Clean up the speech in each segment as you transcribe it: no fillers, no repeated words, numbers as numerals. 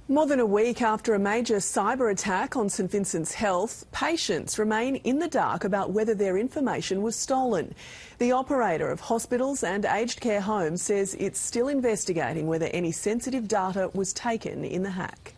More than a week after a major cyber attack on St Vincent's Health, patients remain in the dark about whether their information was stolen. The operator of hospitals and aged care homes says it's still investigating whether any sensitive data was taken in the hack.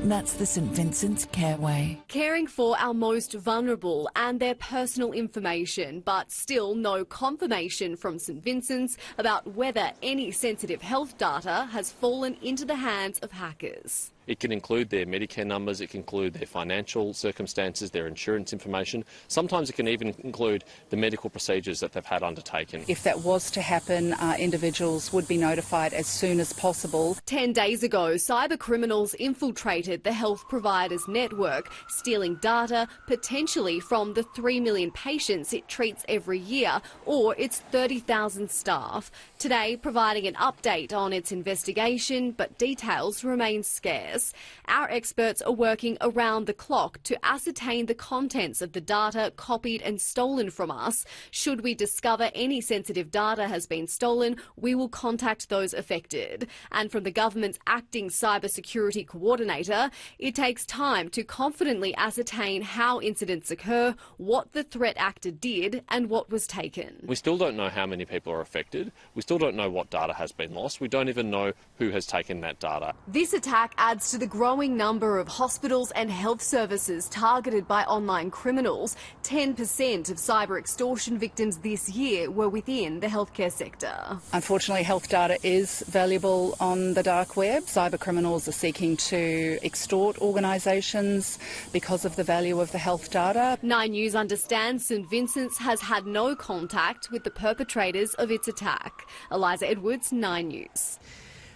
That's the St Vincent's Careway. Caring for our most vulnerable and their personal information, but still no confirmation from St Vincent's about whether any sensitive health data has fallen into the hands of hackers. It can include their Medicare numbers, it can include their financial circumstances, their insurance information. Sometimes it can even include the medical procedures that they've had undertaken. If that was to happen, individuals would be notified as soon as possible. 10 days ago, cyber criminals infiltrated the health provider's network, stealing data potentially from the 3 million patients it treats every year or its 30,000 staff. Today, providing an update on its investigation, but details remain scarce. Our experts are working around the clock to ascertain the contents of the data copied and stolen from us. Should we discover any sensitive data has been stolen, we will contact those affected. And from the government's acting cybersecurity coordinator, it takes time to confidently ascertain how incidents occur, what the threat actor did and what was taken. We still don't know how many people are affected. We still don't know what data has been lost. We don't even know who has taken that data. This attack adds to the growing number of hospitals and health services targeted by online criminals. 10% of cyber extortion victims this year were within the healthcare sector. Unfortunately, health data is valuable on the dark web. Cyber criminals are seeking to extort organisations because of the value of the health data. 9 News understands St Vincent's has had no contact with the perpetrators of its attack. Eliza Edwards, 9 News.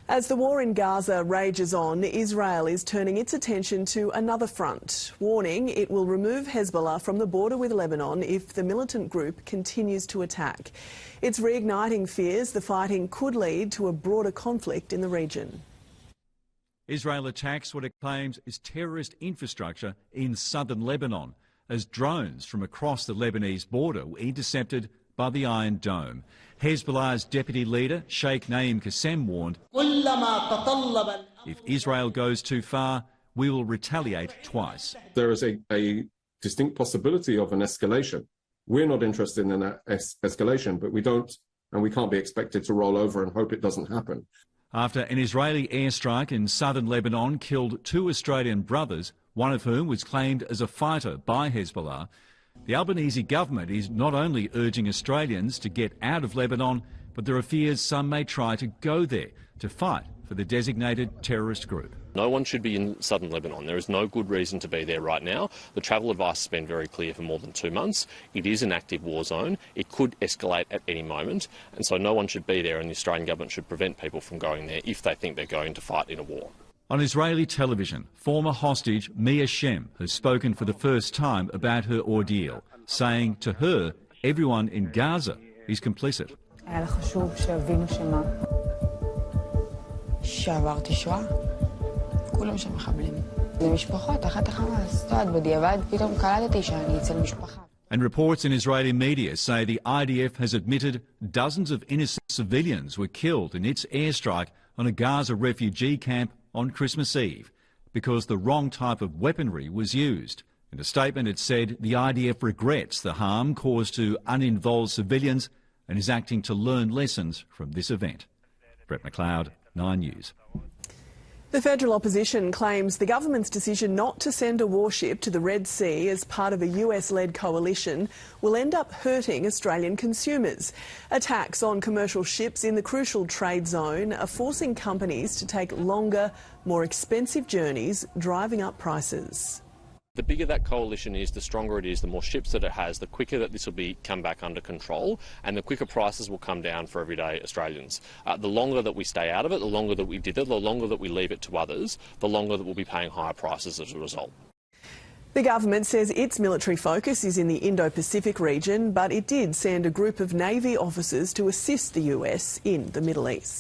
As the war in Gaza rages on, Israel is turning its attention to another front, warning it will remove Hezbollah from the border with Lebanon if the militant group continues to attack. It's reigniting fears the fighting could lead to a broader conflict in the region. Israel attacks what it claims is terrorist infrastructure in southern Lebanon as drones from across the Lebanese border were intercepted by the Iron Dome. Hezbollah's deputy leader, Sheikh Naim Qassem, warned, if Israel goes too far, we will retaliate twice. There is a distinct possibility of an escalation. We're not interested in that escalation, but we can't be expected to roll over and hope it doesn't happen. After an Israeli airstrike in southern Lebanon killed 2 Australian brothers, one of whom was claimed as a fighter by Hezbollah, the Albanese government is not only urging Australians to get out of Lebanon, but there are fears some may try to go there to fight for the designated terrorist group. No one should be in southern Lebanon. There is no good reason to be there right now. The travel advice has been very clear for more than 2 months. It is an active war zone. It could escalate at any moment, and so no one should be there, and the Australian government should prevent people from going there if they think they're going to fight in a war. On Israeli television, former hostage Mia Shem has spoken for the first time about her ordeal, saying to her, everyone in Gaza is complicit. And reports in Israeli media say the IDF has admitted dozens of innocent civilians were killed in its airstrike on a Gaza refugee camp on Christmas Eve because the wrong type of weaponry was used. In a statement it said the IDF regrets the harm caused to uninvolved civilians and is acting to learn lessons from this event. Brett McLeod, 9 News. The federal opposition claims the government's decision not to send a warship to the Red Sea as part of a US-led coalition will end up hurting Australian consumers. Attacks on commercial ships in the crucial trade zone are forcing companies to take longer, more expensive journeys, driving up prices. The bigger that coalition is, the stronger it is, the more ships that it has, the quicker that this will come back under control, and the quicker prices will come down for everyday Australians. The longer that we stay out of it, the longer that we did it, the longer that we leave it to others, the longer that we'll be paying higher prices as a result. The government says its military focus is in the Indo-Pacific region, but it did send a group of Navy officers to assist the US in the Middle East.